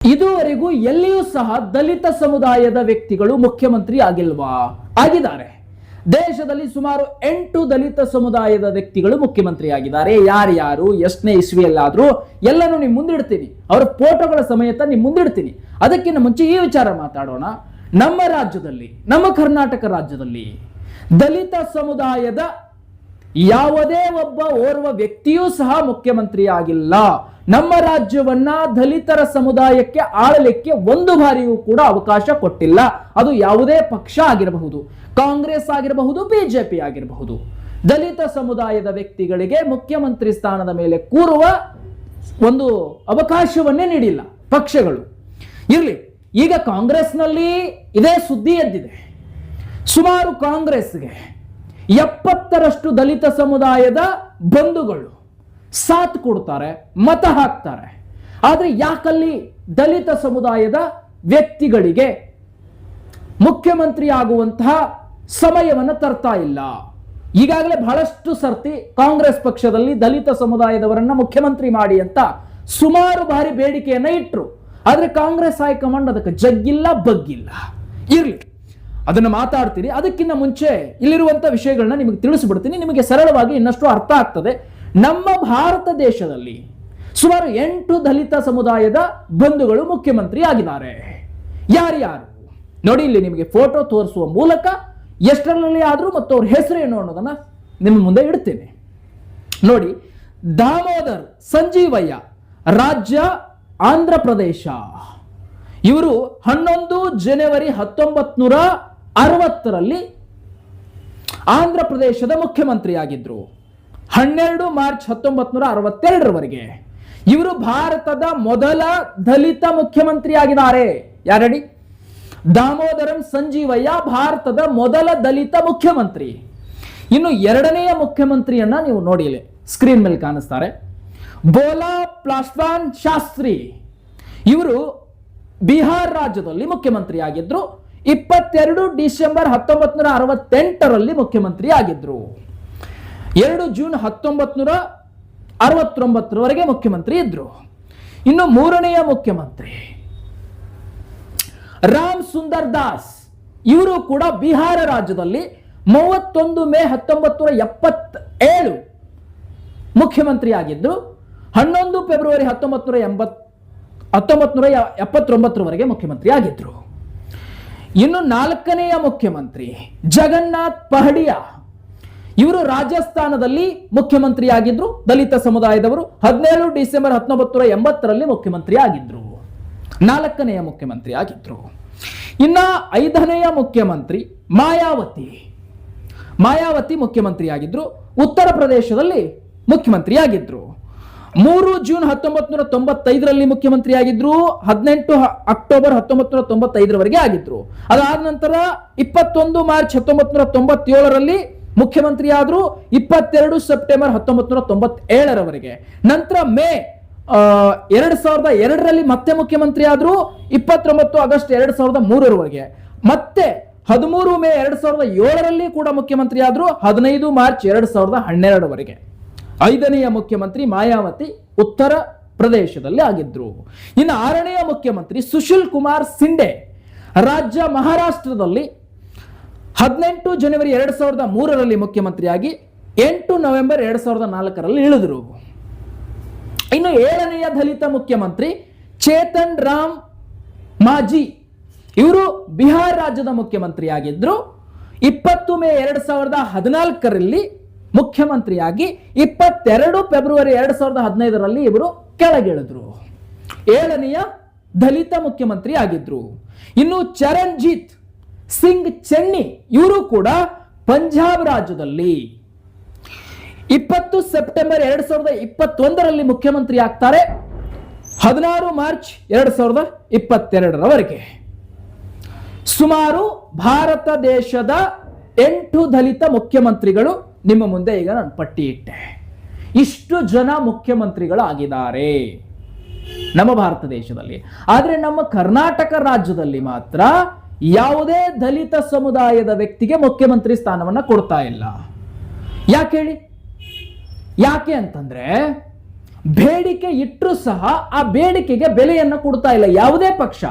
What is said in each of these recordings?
ಇದುವರೆಗೂ ಎಲ್ಲಿಯೂ ಸಹ ದಲಿತ ಸಮುದಾಯದ ವ್ಯಕ್ತಿಗಳು ಮುಖ್ಯಮಂತ್ರಿ ಆಗಿಲ್ವಾ? ಆಗಿದ್ದಾರೆ. ದೇಶದಲ್ಲಿ ಸುಮಾರು 8 ದಲಿತ ಸಮುದಾಯದ ವ್ಯಕ್ತಿಗಳು ಮುಖ್ಯಮಂತ್ರಿ ಆಗಿದ್ದಾರೆ. ಯಾರ್ಯಾರು, ಎಷ್ಟನೇ ಇಸ್ವಿಯಲ್ಲಾದ್ರೂ ಎಲ್ಲನೂ ನೀವು ಮುಂದಿಡ್ತೀನಿ, ಅವರ ಫೋಟೋಗಳ ಸಮೇತ ನೀವು ಮುಂದಿಡ್ತೀನಿ. ಅದಕ್ಕಿಂತ ಮುಂಚೆ ಈ ವಿಚಾರ ಮಾತಾಡೋಣ. ನಮ್ಮ ರಾಜ್ಯದಲ್ಲಿ, ನಮ್ಮ ಕರ್ನಾಟಕ ರಾಜ್ಯದಲ್ಲಿ ದಲಿತ ಸಮುದಾಯದ ಯಾವುದೇ ಓರ್ವ ವ್ಯಕ್ತಿಯೂ ಸಹ ಮುಖ್ಯಮಂತ್ರಿ ಆಗಿಲ್ಲ. ನಮ್ಮ ರಾಜ್ಯವನ್ನ ದಲಿತರ ಸಮುದಾಯಕ್ಕೆ ಆಳಲಿಕ್ಕೆ ಒಂದು ಬಾರಿಯೂ ಕೂಡ ಅವಕಾಶ ಕೊಟ್ಟಿಲ್ಲ. ಅದು ಯಾವುದೇ ಪಕ್ಷ ಆಗಿರಬಹುದು, ಕಾಂಗ್ರೆಸ್ ಆಗಿರಬಹುದು, ಬಿಜೆಪಿ ಆಗಿರಬಹುದು. ದಲಿತ ಸಮುದಾಯದ ವ್ಯಕ್ತಿಗಳಿಗೆ ಮುಖ್ಯಮಂತ್ರಿ ಸ್ಥಾನದ ಮೇಲೆ ಕೂರುವ ಒಂದು ಅವಕಾಶವನ್ನೇ ನೀಡಿಲ್ಲ ಪಕ್ಷಗಳು. ಇರಲಿ, ಈಗ ಕಾಂಗ್ರೆಸ್ನಲ್ಲಿ ಇದೇ ಸುದ್ದಿ ಎದ್ದಿದೆ. ಸುಮಾರು ಕಾಂಗ್ರೆಸ್ಗೆ 70ರಷ್ಟು ದಲಿತ ಸಮುದಾಯದ ಬಂಧುಗಳು ಸಾಥ್ ಕೊಡ್ತಾರೆ, ಮತ ಹಾಕ್ತಾರೆ. ಆದ್ರೆ ಯಾಕಲ್ಲಿ ದಲಿತ ಸಮುದಾಯದ ವ್ಯಕ್ತಿಗಳಿಗೆ ಮುಖ್ಯಮಂತ್ರಿ ಆಗುವಂತಹ ಸಮಯವನ್ನು ತರ್ತಾ ಇಲ್ಲ? ಈಗಾಗಲೇ ಬಹಳಷ್ಟು ಸರ್ತಿ ಕಾಂಗ್ರೆಸ್ ಪಕ್ಷದಲ್ಲಿ ದಲಿತ ಸಮುದಾಯದವರನ್ನ ಮುಖ್ಯಮಂತ್ರಿ ಮಾಡಿ ಅಂತ ಸುಮಾರು ಬಾರಿ ಬೇಡಿಕೆಯನ್ನ ಇಟ್ರು. ಆದ್ರೆ ಕಾಂಗ್ರೆಸ್ ಹೈಕಮಾಂಡ್ ಅದಕ್ಕೆ ಜಗ್ಗಿಲ್ಲ, ಬಗ್ಗಿಲ್ಲ. ಇರ್ಲಿ, ಅದನ್ನ ಮಾತಾಡ್ತೀನಿ. ಅದಕ್ಕಿಂತ ಮುಂಚೆ ಇಲ್ಲಿರುವಂತ ವಿಷಯಗಳನ್ನ ನಿಮಗೆ ತಿಳಿಸ್ಬಿಡ್ತೀನಿ, ನಿಮಗೆ ಸರಳವಾಗಿ ಇನ್ನಷ್ಟು ಅರ್ಥ ಆಗ್ತದೆ. ನಮ್ಮ ಭಾರತ ದೇಶದಲ್ಲಿ ಸುಮಾರು 8 ದಲಿತ ಸಮುದಾಯದ ಬಂಧುಗಳು ಮುಖ್ಯಮಂತ್ರಿ ಆಗಿದ್ದಾರೆ. ಯಾರ್ಯಾರು ನೋಡಿ, ಇಲ್ಲಿ ನಿಮಗೆ ಫೋಟೋ ತೋರಿಸುವ ಮೂಲಕ ಎಷ್ಟರಲ್ಲಿ ಆದ್ರೂ ಮತ್ತು ಅವ್ರ ಹೆಸರೇನು ಅನ್ನೋದನ್ನ ನಿಮ್ಮ ಮುಂದೆ ಇಡ್ತೇನೆ. ನೋಡಿ, ದಾಮೋದರ್ ಸಂಜೀವಯ್ಯ, ರಾಜ್ಯ ಆಂಧ್ರ ಪ್ರದೇಶ. ಇವರು 11 ಜನವರಿ 1960ರಲ್ಲಿ ಆಂಧ್ರ ಪ್ರದೇಶದ ಮುಖ್ಯಮಂತ್ರಿ ಆಗಿದ್ರು. 12 ಮಾರ್ಚ್ 1962ರವರೆಗೆ ಇವರು ಭಾರತದ ಮೊದಲ ದಲಿತ ಮುಖ್ಯಮಂತ್ರಿ ಆಗಿದ್ದಾರೆ. ಯಾರಡಿ? ದಾಮೋದರಂ ಸಂಜೀವಯ್ಯ ಭಾರತದ ಮೊದಲ ದಲಿತ ಮುಖ್ಯಮಂತ್ರಿ. ಇನ್ನು ಎರಡನೆಯ ಮುಖ್ಯಮಂತ್ರಿಯನ್ನ ನೀವು ನೋಡಿ, ಸ್ಕ್ರೀನ್ ಮೇಲೆ ಕಾಣಿಸ್ತಾರೆ, ಬೋಲಾ ಪ್ಲಾಸ್ವಾನ್ ಶಾಸ್ತ್ರಿ. ಇವರು ಬಿಹಾರ್ ರಾಜ್ಯದಲ್ಲಿ ಮುಖ್ಯಮಂತ್ರಿ ಆಗಿದ್ರು. 22 ಡಿಸೆಂಬರ್ 1968ರಲ್ಲಿ ಮುಖ್ಯಮಂತ್ರಿ ಆಗಿದ್ರು. 2 ಜೂನ್ 1969ರವರೆಗೆ ಮುಖ್ಯಮಂತ್ರಿ ಇದ್ರು. ಇನ್ನು ಮೂರನೆಯ ಮುಖ್ಯಮಂತ್ರಿ ರಾಮ್ ಸುಂದರ್ ದಾಸ್. ಇವರು ಕೂಡ ಬಿಹಾರ ರಾಜ್ಯದಲ್ಲಿ 31 ಮೇ 1977 ಮುಖ್ಯಮಂತ್ರಿ ಆಗಿದ್ರು. 11 ಫೆಬ್ರವರಿ 1979ರವರೆಗೆ ಮುಖ್ಯಮಂತ್ರಿ ಆಗಿದ್ರು. ಇನ್ನು ನಾಲ್ಕನೆಯ ಮುಖ್ಯಮಂತ್ರಿ ಜಗನ್ನಾಥ್ ಪಹಡಿಯಾ. ಇವರು ರಾಜಸ್ಥಾನದಲ್ಲಿ ಮುಖ್ಯಮಂತ್ರಿ ಆಗಿದ್ರು, ದಲಿತ ಸಮುದಾಯದವರು. 17 ಡಿಸೆಂಬರ್ 1980ರಲ್ಲಿ ಮುಖ್ಯಮಂತ್ರಿ ಆಗಿದ್ರು, ನಾಲ್ಕನೆಯ ಮುಖ್ಯಮಂತ್ರಿ ಆಗಿದ್ರು. ಇನ್ನ 5ನೆಯ ಮುಖ್ಯಮಂತ್ರಿ ಮಾಯಾವತಿ. ಮಾಯಾವತಿ ಮುಖ್ಯಮಂತ್ರಿ ಆಗಿದ್ರು, ಉತ್ತರ ಪ್ರದೇಶದಲ್ಲಿ ಮುಖ್ಯಮಂತ್ರಿ ಆಗಿದ್ರು. 3 ಜೂನ್ 1995ರಲ್ಲಿ ಮುಖ್ಯಮಂತ್ರಿ ಆಗಿದ್ರು. 18 ಅಕ್ಟೋಬರ್ 1995ರವರೆಗೆ ಆಗಿದ್ರು. ಅದಾದ ನಂತರ 21 ಮಾರ್ಚ್ 1997ರಲ್ಲಿ ಮುಖ್ಯಮಂತ್ರಿ ಆದ್ರು. 22 ಸೆಪ್ಟೆಂಬರ್ 1997ರವರೆಗೆ. ನಂತರ ಮೇ 2002ರಲ್ಲಿ ಮತ್ತೆ ಮುಖ್ಯಮಂತ್ರಿ ಆದ್ರು. 29 ಆಗಸ್ಟ್ 2003ರವರೆಗೆ. ಮತ್ತೆ 13 ಮೇ 2007ರಲ್ಲಿ ಕೂಡ ಮುಖ್ಯಮಂತ್ರಿ ಆದ್ರು. 15 ಮಾರ್ಚ್ 2012ರವರೆಗೆ. 5ನೆಯ ಮುಖ್ಯಮಂತ್ರಿ ಮಾಯಾವತಿ ಉತ್ತರ ಪ್ರದೇಶದಲ್ಲಿ ಆಗಿದ್ರು. ಇನ್ನು 6ನೆಯ ಮುಖ್ಯಮಂತ್ರಿ ಸುಶೀಲ್ ಕುಮಾರ್ ಸಿಂಡೆ, ರಾಜ್ಯ ಮಹಾರಾಷ್ಟ್ರದಲ್ಲಿ 18 ಜನವರಿ 2003ರಲ್ಲಿ ಮುಖ್ಯಮಂತ್ರಿಯಾಗಿ 8 ನವೆಂಬರ್ 2004ರಲ್ಲಿ ಇಳಿದ್ರು. ಇನ್ನು 7ನೆಯ ದಲಿತ ಮುಖ್ಯಮಂತ್ರಿ ಚೇತನ್ ರಾಮ್ ಮಾಜಿ. ಇವರು ಬಿಹಾರ್ ರಾಜ್ಯದ ಮುಖ್ಯಮಂತ್ರಿ ಆಗಿದ್ರು. 20 ಮೇ 2014ರಲ್ಲಿ ಮುಖ್ಯಮಂತ್ರಿಯಾಗಿ 22 ಫೆಬ್ರವರಿ 2015ರಲ್ಲಿ ಇವರು ಕೆಳಗಿಳಿದ್ರು. 7ನೆಯ ದಲಿತ ಮುಖ್ಯಮಂತ್ರಿ ಆಗಿದ್ರು. ಇನ್ನು ಚರಣ್ಜೀತ್ ಸಿಂಗ್ ಚೆನ್ನಿ, ಇವರು ಕೂಡ ಪಂಜಾಬ್ ರಾಜ್ಯದಲ್ಲಿ 20 ಸೆಪ್ಟೆಂಬರ್ 2021ರಲ್ಲಿ ಮುಖ್ಯಮಂತ್ರಿ ಆಗ್ತಾರೆ. 16 ಮಾರ್ಚ್ 2022ರವರೆಗೆ. ಸುಮಾರು ಭಾರತ ದೇಶದ 8 ದಲಿತ ಮುಖ್ಯಮಂತ್ರಿಗಳು ನಿಮ್ಮ ಮುಂದೆ ಈಗ ನಾನು ಪಟ್ಟಿ ಇಟ್ಟೆ. ಇಷ್ಟು ಜನ ಮುಖ್ಯಮಂತ್ರಿಗಳಾಗಿದ್ದಾರೆ ನಮ್ಮ ಭಾರತ ದೇಶದಲ್ಲಿ. ಆದರೆ ನಮ್ಮ ಕರ್ನಾಟಕ ರಾಜ್ಯದಲ್ಲಿ ಮಾತ್ರ ಯಾವುದೇ ದಲಿತ ಸಮುದಾಯದ ವ್ಯಕ್ತಿಗೆ ಮುಖ್ಯಮಂತ್ರಿ ಸ್ಥಾನವನ್ನ ಕೊಡ್ತಾ ಇಲ್ಲ. ಯಾಕೆ ಹೇಳಿ? ಯಾಕೆ ಅಂತಂದ್ರೆ ಬೇಡಿಕೆ ಇಟ್ಟರೂ ಸಹ ಆ ಬೇಡಿಕೆಗೆ ಬೆಲೆಯನ್ನು ಕೊಡ್ತಾ ಇಲ್ಲ ಯಾವುದೇ ಪಕ್ಷ.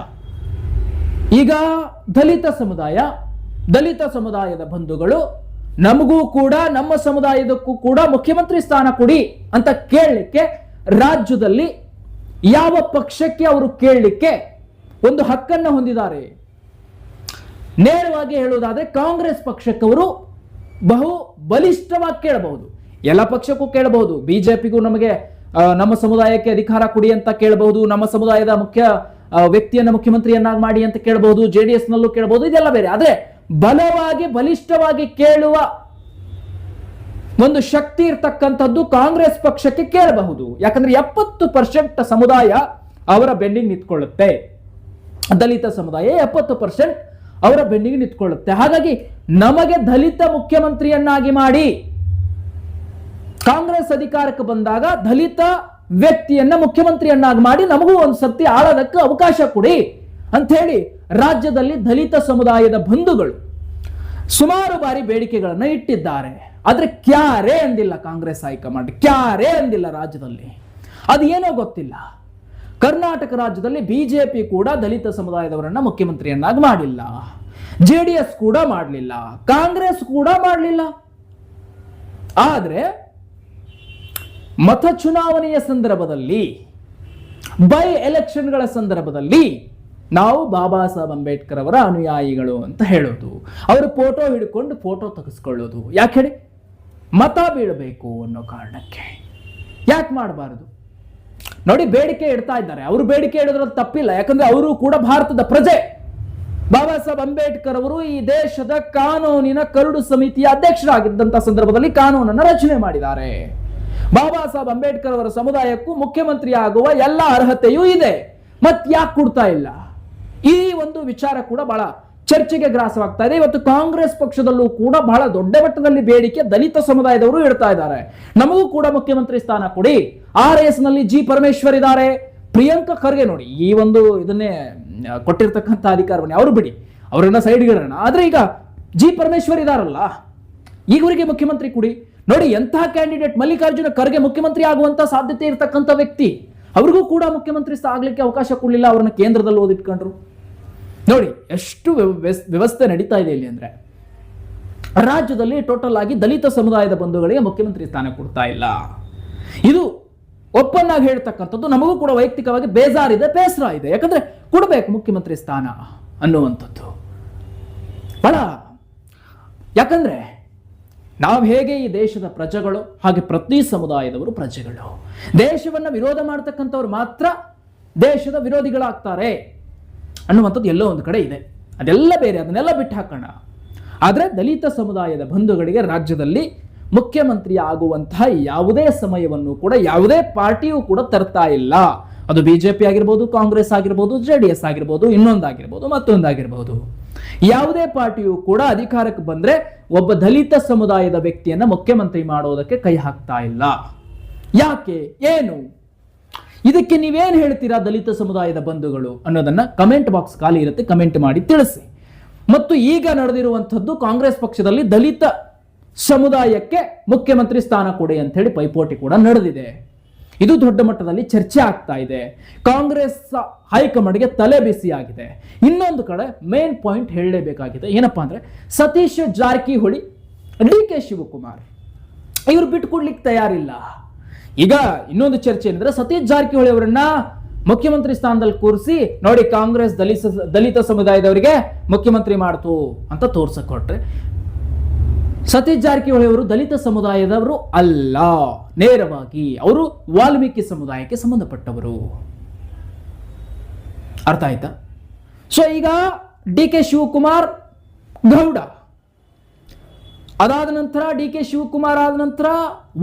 ಈಗ ದಲಿತ ಸಮುದಾಯದ ಬಂಧುಗಳು ನಮಗೂ ಕೂಡ ನಮ್ಮ ಸಮುದಾಯದಕ್ಕೂ ಕೂಡ ಮುಖ್ಯಮಂತ್ರಿ ಸ್ಥಾನ ಕೊಡಿ ಅಂತ ಕೇಳಲಿಕ್ಕೆ ರಾಜ್ಯದಲ್ಲಿ ಯಾವ ಪಕ್ಷಕ್ಕೆ ಅವರು ಕೇಳಲಿಕ್ಕೆ ಒಂದು ಹಕ್ಕನ್ನು ಹೊಂದಿದ್ದಾರೆ? ನೇರವಾಗಿ ಹೇಳುವುದಾದ್ರೆ ಕಾಂಗ್ರೆಸ್ ಪಕ್ಷಕ್ಕೆ ಅವರು ಬಹು ಬಲಿಷ್ಠವಾಗಿ ಕೇಳಬಹುದು. ಎಲ್ಲ ಪಕ್ಷಕ್ಕೂ ಕೇಳಬಹುದು. ಬಿಜೆಪಿಗೂ ನಮಗೆ ನಮ್ಮ ಸಮುದಾಯಕ್ಕೆ ಅಧಿಕಾರ ಕೊಡಿ ಅಂತ ಕೇಳಬಹುದು, ನಮ್ಮ ಸಮುದಾಯದ ಮುಖ್ಯ ವ್ಯಕ್ತಿಯನ್ನ ಮುಖ್ಯಮಂತ್ರಿಯನ್ನಾಗಿ ಮಾಡಿ ಅಂತ ಕೇಳಬಹುದು, JDS ನಲ್ಲೂ ಕೇಳಬಹುದು, ಇದೆಲ್ಲ ಬೇರೆ. ಆದ್ರೆ ಬಲಿಷ್ಠವಾಗಿ ಕೇಳುವ ಒಂದು ಶಕ್ತಿ ಇರ್ತಕ್ಕಂಥದ್ದು ಕಾಂಗ್ರೆಸ್ ಪಕ್ಷಕ್ಕೆ ಕೇಳಬಹುದು. ಯಾಕಂದ್ರೆ 70% ಸಮುದಾಯ ಅವರ ಬೆನ್ನಿಗೆ ನಿಂತ್ಕೊಳ್ಳುತ್ತೆ. ದಲಿತ ಸಮುದಾಯ 70% ಅವರ ಬೆನ್ನಿಗೆ ನಿಂತ್ಕೊಳ್ಳುತ್ತೆ. ಹಾಗಾಗಿ ನಮಗೆ ದಲಿತ ಮುಖ್ಯಮಂತ್ರಿಯನ್ನಾಗಿ ಮಾಡಿ, ಕಾಂಗ್ರೆಸ್ ಅಧಿಕಾರಕ್ಕೆ ಬಂದಾಗ ದಲಿತ ವ್ಯಕ್ತಿಯನ್ನ ಮುಖ್ಯಮಂತ್ರಿಯನ್ನಾಗಿ ಮಾಡಿ ನಮಗೂ ಒಂದು ಸರ್ತಿ ಆಳೋದಕ್ಕೆ ಅವಕಾಶ ಕೊಡಿ ಅಂತ ಹೇಳಿ ರಾಜ್ಯದಲ್ಲಿ ದಲಿತ ಸಮುದಾಯದ ಬಂಧುಗಳು ಸುಮಾರು ಬಾರಿ ಬೇಡಿಕೆಗಳನ್ನ ಇಟ್ಟಿದ್ದಾರೆ. ಆದ್ರೆ ಕ್ಯಾರೇ ಅಂದಿಲ್ಲ ಕಾಂಗ್ರೆಸ್ ಹೈಕಮಾಂಡ್, ಕ್ಯಾರೇ ಅಂದಿಲ್ಲ ರಾಜ್ಯದಲ್ಲಿ. ಅದು ಏನೋ ಗೊತ್ತಿಲ್ಲ. ಕರ್ನಾಟಕ ರಾಜ್ಯದಲ್ಲಿ ಬಿಜೆಪಿ ಕೂಡ ದಲಿತ ಸಮುದಾಯದವರನ್ನ ಮುಖ್ಯಮಂತ್ರಿಯನ್ನಾಗಿ ಮಾಡಿಲ್ಲ, JDS ಕೂಡ ಮಾಡಲಿಲ್ಲ, ಕಾಂಗ್ರೆಸ್ ಕೂಡ ಮಾಡಲಿಲ್ಲ. ಆದ್ರೆ ಮತ ಚುನಾವಣೆಯ ಸಂದರ್ಭದಲ್ಲಿ, ಬೈ ಎಲೆಕ್ಷನ್ಗಳ ಸಂದರ್ಭದಲ್ಲಿ ನಾವು ಬಾಬಾ ಸಾಹೇಬ್ ಅಂಬೇಡ್ಕರ್ ಅವರ ಅನುಯಾಯಿಗಳು ಅಂತ ಹೇಳೋದು, ಅವರ ಫೋಟೋ ಹಿಡ್ಕೊಂಡು ಫೋಟೋ ತೆಗೆಸ್ಕೊಳ್ಳೋದು, ಯಾಕೆ ಹೇಳಿ? ಮತ ಬೀಳಬೇಕು ಅನ್ನೋ ಕಾರಣಕ್ಕೆ. ಯಾಕೆ ಮಾಡಬಾರದು? ನೋಡಿ, ಬೇಡಿಕೆ ಇಡ್ತಾ ಇದ್ದಾರೆ. ಅವರು ಬೇಡಿಕೆ ಇಡೋದ್ರಲ್ಲಿ ತಪ್ಪಿಲ್ಲ, ಯಾಕಂದ್ರೆ ಅವರು ಕೂಡ ಭಾರತದ ಪ್ರಜೆ. ಬಾಬಾ ಸಾಹೇಬ್ ಅಂಬೇಡ್ಕರ್ ಅವರು ಈ ದೇಶದ ಕಾನೂನಿನ ಕರಡು ಸಮಿತಿಯ ಅಧ್ಯಕ್ಷರಾಗಿದ್ದಂತ ಸಂದರ್ಭದಲ್ಲಿ ಕಾನೂನನ್ನು ರಚನೆ ಮಾಡಿದ್ದಾರೆ. ಬಾಬಾ ಸಾಹೇಬ್ ಅಂಬೇಡ್ಕರ್ ಅವರ ಸಮುದಾಯಕ್ಕೂ ಮುಖ್ಯಮಂತ್ರಿ ಆಗುವ ಎಲ್ಲ ಅರ್ಹತೆಯೂ ಇದೆ. ಮತ್ ಯಾಕೆ ಕೊಡ್ತಾ ಇಲ್ಲ? ಈ ಒಂದು ವಿಚಾರ ಕೂಡ ಬಹಳ ಚರ್ಚೆಗೆ ಗ್ರಾಸವಾಗ್ತಾ ಇದೆ. ಇವತ್ತು ಕಾಂಗ್ರೆಸ್ ಪಕ್ಷದಲ್ಲೂ ಕೂಡ ಬಹಳ ದೊಡ್ಡ ಮಟ್ಟದಲ್ಲಿ ಬೇಡಿಕೆ ದಲಿತ ಸಮುದಾಯದವರು ಇಡ್ತಾ ಇದ್ದಾರೆ. ನಮಗೂ ಕೂಡ ಮುಖ್ಯಮಂತ್ರಿ ಸ್ಥಾನ ಕೊಡಿ. RS ನಲ್ಲಿ G ಪರಮೇಶ್ವರ್ ಇದ್ದಾರೆ, ಪ್ರಿಯಾಂಕಾ ಖರ್ಗೆ. ನೋಡಿ, ಈ ಒಂದು ಇದನ್ನೇ ಕೊಟ್ಟಿರ್ತಕ್ಕಂಥ ಅಧಿಕಾರವನ್ನೇ ಅವರು ಬಿಡಿ, ಅವರನ್ನ ಸೈಡ್ಗಿಡೋಣ. ಆದ್ರೆ ಈಗ G ಪರಮೇಶ್ವರ್ ಇದಾರಲ್ಲ, ಈಗವರಿಗೆ ಮುಖ್ಯಮಂತ್ರಿ ಕೊಡಿ. ನೋಡಿ, ಎಂತಹ ಕ್ಯಾಂಡಿಡೇಟ್ ಮಲ್ಲಿಕಾರ್ಜುನ ಖರ್ಗೆ ಮುಖ್ಯಮಂತ್ರಿ ಆಗುವಂತ ಸಾಧ್ಯತೆ ಇರತಕ್ಕಂಥ ವ್ಯಕ್ತಿ, ಅವ್ರಿಗೂ ಕೂಡ ಮುಖ್ಯಮಂತ್ರಿ ಆಗ್ಲಿಕ್ಕೆ ಅವಕಾಶ ಕೊಡಲಿಲ್ಲ, ಅವ್ರನ್ನ ಕೇಂದ್ರದಲ್ಲಿ ಓದಿಟ್ಕೊಂಡ್ರು. ನೋಡಿ ಎಷ್ಟು ವ್ಯವಸ್ಥೆ ನಡೀತಾ ಇದೆ ಇಲ್ಲಿ ಅಂದ್ರೆ. ರಾಜ್ಯದಲ್ಲಿ ಟೋಟಲ್ ಆಗಿ ದಲಿತ ಸಮುದಾಯದ ಬಂಧುಗಳಿಗೆ ಮುಖ್ಯಮಂತ್ರಿ ಸ್ಥಾನ ಕೊಡ್ತಾ ಇಲ್ಲ. ಇದು ಓಪನ್ ಆಗಿ ಹೇಳ್ತಕ್ಕಂಥದ್ದು. ನಮಗೂ ಕೂಡ ವೈಯಕ್ತಿಕವಾಗಿ ಬೇಜಾರಿದೆ, ಬೇಸರ ಇದೆ. ಯಾಕಂದ್ರೆ ಕೊಡಬೇಕು ಮುಖ್ಯಮಂತ್ರಿ ಸ್ಥಾನ ಅನ್ನುವಂಥದ್ದು ಬಹಳ. ಯಾಕಂದ್ರೆ ನಾವು ಹೇಗೆ ಈ ದೇಶದ ಪ್ರಜೆಗಳು, ಹಾಗೆ ಪ್ರತಿ ಸಮುದಾಯದವರು ಪ್ರಜೆಗಳು. ದೇಶವನ್ನ ವಿರೋಧ ಮಾಡತಕ್ಕಂಥವ್ರು ಮಾತ್ರ ದೇಶದ ವಿರೋಧಿಗಳಾಗ್ತಾರೆ ಅನ್ನುವಂಥದ್ದು ಎಲ್ಲೋ ಒಂದು ಕಡೆ ಇದೆ. ಅದೆಲ್ಲ ಬೇರೆ, ಅದನ್ನೆಲ್ಲ ಬಿಟ್ಟು ಹಾಕೋಣ. ಆದರೆ ದಲಿತ ಸಮುದಾಯದ ಬಂಧುಗಳಿಗೆ ರಾಜ್ಯದಲ್ಲಿ ಮುಖ್ಯಮಂತ್ರಿ ಆಗುವಂತಹ ಯಾವುದೇ ಸಮಯವನ್ನು ಕೂಡ ಯಾವುದೇ ಪಾರ್ಟಿಯೂ ಕೂಡ ತರ್ತಾ ಇಲ್ಲ. ಅದು ಬಿಜೆಪಿ ಆಗಿರ್ಬೋದು, ಕಾಂಗ್ರೆಸ್ ಆಗಿರ್ಬೋದು, JDS ಆಗಿರ್ಬೋದು, ಇನ್ನೊಂದಾಗಿರ್ಬೋದು, ಮತ್ತೊಂದಾಗಿರ್ಬೋದು. ಯಾವುದೇ ಪಾರ್ಟಿಯೂ ಕೂಡ ಅಧಿಕಾರಕ್ಕೆ ಬಂದ್ರೆ ಒಬ್ಬ ದಲಿತ ಸಮುದಾಯದ ವ್ಯಕ್ತಿಯನ್ನ ಮುಖ್ಯಮಂತ್ರಿ ಮಾಡೋದಕ್ಕೆ ಕೈ ಹಾಕ್ತಾ ಇಲ್ಲ. ಯಾಕೆ? ಏನು? ಇದಕ್ಕೆ ನೀವೇನು ಹೇಳ್ತೀರಾ ದಲಿತ ಸಮುದಾಯದ ಬಂಧುಗಳು ಅನ್ನೋದನ್ನ ಕಮೆಂಟ್ ಬಾಕ್ಸ್ ಖಾಲಿ ಇರುತ್ತೆ, ಕಮೆಂಟ್ ಮಾಡಿ ತಿಳಿಸಿ. ಮತ್ತು ಈಗ ನಡೆದಿರುವಂಥದ್ದು ಕಾಂಗ್ರೆಸ್ ಪಕ್ಷದಲ್ಲಿ ದಲಿತ ಸಮುದಾಯಕ್ಕೆ ಮುಖ್ಯಮಂತ್ರಿ ಸ್ಥಾನ ಕೊಡಿ ಅಂತ ಹೇಳಿ ಪೈಪೋಟಿ ಕೂಡ ನಡೆದಿದೆ. ಇದು ದೊಡ್ಡ ಮಟ್ಟದಲ್ಲಿ ಚರ್ಚೆ ಆಗ್ತಾ ಇದೆ. ಕಾಂಗ್ರೆಸ್ ಹೈಕಮಾಂಡ್ಗೆ ತಲೆ ಬಿಸಿ ಆಗಿದೆ. ಇನ್ನೊಂದು ಕಡೆ ಮೇನ್ ಪಾಯಿಂಟ್ ಹೇಳಲೇಬೇಕಾಗಿದೆ. ಏನಪ್ಪಾ ಅಂದ್ರೆ, ಸತೀಶ್ ಜಾರಕಿಹೊಳಿ, DK ಶಿವಕುಮಾರ್ ಇವರು ಬಿಟ್ಕೊಡ್ಲಿಕ್ಕೆ ತಯಾರಿಲ್ಲ. ಈಗ ಇನ್ನೊಂದು ಚರ್ಚೆ ಏನಂದ್ರೆ, ಸತೀಶ್ ಜಾರಕಿಹೊಳಿ ಅವರನ್ನ ಮುಖ್ಯಮಂತ್ರಿ ಸ್ಥಾನದಲ್ಲಿ ಕೂರಿಸಿ ನೋಡಿ ಕಾಂಗ್ರೆಸ್ ದಲಿತ ಸಮುದಾಯದವರಿಗೆ ಮುಖ್ಯಮಂತ್ರಿ ಮಾಡ್ತು ಅಂತ ತೋರ್ಸಕ್ ಹೊರಟ್ರೆ, ಸತೀಶ್ ಜಾರಕಿಹೊಳಿ ಅವರು ದಲಿತ ಸಮುದಾಯದವರು ಅಲ್ಲ, ನೇರವಾಗಿ ಅವರು ವಾಲ್ಮೀಕಿ ಸಮುದಾಯಕ್ಕೆ ಸಂಬಂಧಪಟ್ಟವರು. ಅರ್ಥ ಆಯ್ತಾ? ಸೊ ಈಗ DK ಶಿವಕುಮಾರ್ ಗೌಡ, ಅದಾದ ನಂತರ DK ಶಿವಕುಮಾರ್ ಆದ ನಂತರ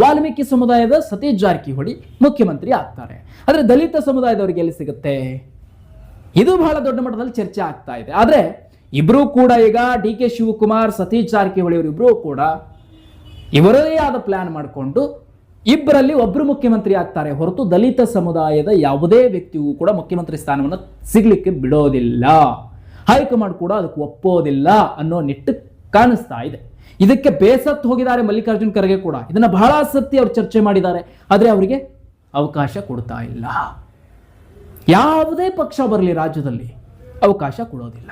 ವಾಲ್ಮೀಕಿ ಸಮುದಾಯದ ಸತೀಶ್ ಜಾರಕಿಹೊಳಿ ಮುಖ್ಯಮಂತ್ರಿ ಆಗ್ತಾರೆ. ಆದ್ರೆ ದಲಿತ ಸಮುದಾಯದವರಿಗೆ ಎಲ್ಲಿ ಸಿಗುತ್ತೆ? ಇದು ಬಹಳ ದೊಡ್ಡ ಮಟ್ಟದಲ್ಲಿ ಚರ್ಚೆ ಆಗ್ತಾ ಇದೆ. ಆದ್ರೆ ಇಬ್ರು ಕೂಡ ಈಗ DK ಶಿವಕುಮಾರ್, ಸತೀಶ್ ಜಾರಕಿಹೊಳಿ ಅವರಿಬ್ರು ಕೂಡ ಇವರದೇ ಆದ ಪ್ಲಾನ್ ಮಾಡಿಕೊಂಡು ಇಬ್ಬರಲ್ಲಿ ಒಬ್ರು ಮುಖ್ಯಮಂತ್ರಿ ಆಗ್ತಾರೆ ಹೊರತು ದಲಿತ ಸಮುದಾಯದ ಯಾವುದೇ ವ್ಯಕ್ತಿಗೂ ಕೂಡ ಮುಖ್ಯಮಂತ್ರಿ ಸ್ಥಾನವನ್ನು ಸಿಗ್ಲಿಕ್ಕೆ ಬಿಡೋದಿಲ್ಲ. ಹೈಕಮಾಂಡ್ ಕೂಡ ಅದಕ್ಕೆ ಒಪ್ಪೋದಿಲ್ಲ ಅನ್ನೋ ನಿಟ್ಟು ಕಾಣಿಸ್ತಾ ಇದೆ. ಇದಕ್ಕೆ ಬೇಸತ್ತು ಹೋಗಿದ್ದಾರೆ ಮಲ್ಲಿಕಾರ್ಜುನ್ ಖರ್ಗೆ ಕೂಡ. ಇದನ್ನ ಬಹಳ ಸತಿ ಅವ್ರು ಚರ್ಚೆ ಮಾಡಿದ್ದಾರೆ. ಆದ್ರೆ ಅವರಿಗೆ ಅವಕಾಶ ಕೊಡ್ತಾ ಇಲ್ಲ. ಯಾವುದೇ ಪಕ್ಷ ಬರಲಿ ರಾಜ್ಯದಲ್ಲಿ ಅವಕಾಶ ಕೊಡೋದಿಲ್ಲ.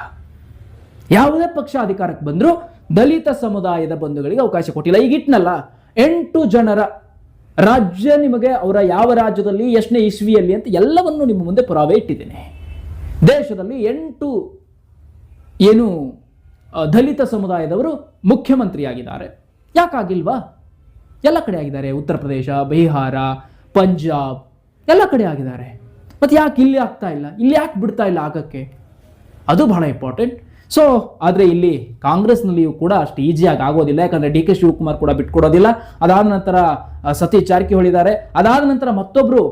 ಯಾವುದೇ ಪಕ್ಷ ಅಧಿಕಾರಕ್ಕೆ ಬಂದರೂ ದಲಿತ ಸಮುದಾಯದ ಬಂಧುಗಳಿಗೆ ಅವಕಾಶ ಕೊಟ್ಟಿಲ್ಲ. ಈಗ ಇಟ್ನಲ್ಲ 8 ಜನರ ರಾಜ್ಯ, ನಿಮಗೆ ಅವರ ಯಾವ ರಾಜ್ಯದಲ್ಲಿ ಎಷ್ಟನೇ ಇಸ್ವಿಯಲ್ಲಿ ಅಂತ ಎಲ್ಲವನ್ನು ನಿಮ್ಮ ಮುಂದೆ ಪುರಾವೆ ಇಟ್ಟಿದ್ದೇನೆ. ದೇಶದಲ್ಲಿ 8 ಏನು ದಲಿತ ಸಮುದಾಯದವರು ಮುಖ್ಯಮಂತ್ರಿಯಾಗಿದ್ದಾರೆ. ಯಾಕಾಗಿಲ್ವಾ? ಎಲ್ಲ ಕಡೆ ಆಗಿದ್ದಾರೆ. ಉತ್ತರ ಪ್ರದೇಶ, ಬಿಹಾರ, ಪಂಜಾಬ್ ಎಲ್ಲ ಕಡೆ ಆಗಿದ್ದಾರೆ. ಮತ್ತೆ ಯಾಕೆ ಇಲ್ಲಿ ಆಗ್ತಾ ಇಲ್ಲ? ಇಲ್ಲಿ ಯಾಕೆ ಬಿಡ್ತಾ ಇಲ್ಲ ಆಗಕ್ಕೆ? ಅದು ಬಹಳ ಇಂಪಾರ್ಟೆಂಟ್. ಸೊ ಆದರೆ ಇಲ್ಲಿ ಕಾಂಗ್ರೆಸ್ನಲ್ಲಿಯೂ ಕೂಡ ಅಷ್ಟು ಈಸಿಯಾಗಿ ಆಗೋದಿಲ್ಲ. ಯಾಕಂದರೆ ಡಿ ಕೆ ಶಿವಕುಮಾರ್ ಕೂಡ ಬಿಟ್ಕೊಡೋದಿಲ್ಲ. ಅದಾದ ನಂತರ ಸತೀಶ್ ಜಾರಕಿಹೊಳಿ ಇದ್ದಾರೆ. ಅದಾದ ನಂತರ ಮತ್ತೊಬ್ಬರು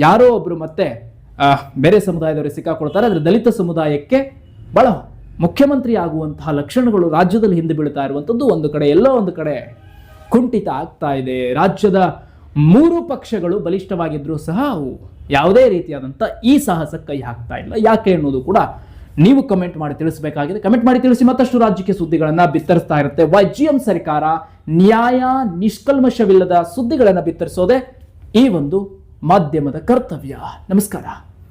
ಯಾರೋ ಒಬ್ಬರು ಮತ್ತೆ ಬೇರೆ ಸಮುದಾಯದವರು ಸಿಕ್ಕಾಕೊಳ್ತಾರೆ. ಆದರೆ ದಲಿತ ಸಮುದಾಯಕ್ಕೆ ಬಹಳ ಮುಖ್ಯಮಂತ್ರಿ ಆಗುವಂತಹ ಲಕ್ಷಣಗಳು ರಾಜ್ಯದಲ್ಲಿ ಹಿಂದೆ ಬೀಳ್ತಾ ಇರುವಂಥದ್ದು ಒಂದು ಕಡೆ, ಎಲ್ಲೋ ಒಂದು ಕಡೆ ಕುಂಠಿತ ಆಗ್ತಾ ಇದೆ. ರಾಜ್ಯದ 3 ಪಕ್ಷಗಳು ಬಲಿಷ್ಠವಾಗಿದ್ರೂ ಸಹ ಅವು ಯಾವುದೇ ರೀತಿಯಾದಂಥ ಈ ಸಾಹಸಕ್ಕೆ ಕೈ ಹಾಕ್ತಾ ಇಲ್ಲ. ಯಾಕೆ ಅನ್ನೋದು ಕೂಡ ನೀವು ಕಮೆಂಟ್ ಮಾಡಿ ತಿಳಿಸಬೇಕಾಗಿದೆ. ಕಮೆಂಟ್ ಮಾಡಿ ತಿಳಿಸಿ. ಮತ್ತಷ್ಟು ರಾಜ್ಯಕ್ಕೆ ಸುದ್ದಿಗಳನ್ನು ಬಿತ್ತರಿಸ್ತಾ ಇರುತ್ತೆ YGM ಸರ್ಕಾರ. ನ್ಯಾಯ, ನಿಷ್ಕಲ್ಮಶವಿಲ್ಲದ ಸುದ್ದಿಗಳನ್ನು ಬಿತ್ತರಿಸೋದೇ ಈ ಒಂದು ಮಾಧ್ಯಮದ ಕರ್ತವ್ಯ. ನಮಸ್ಕಾರ.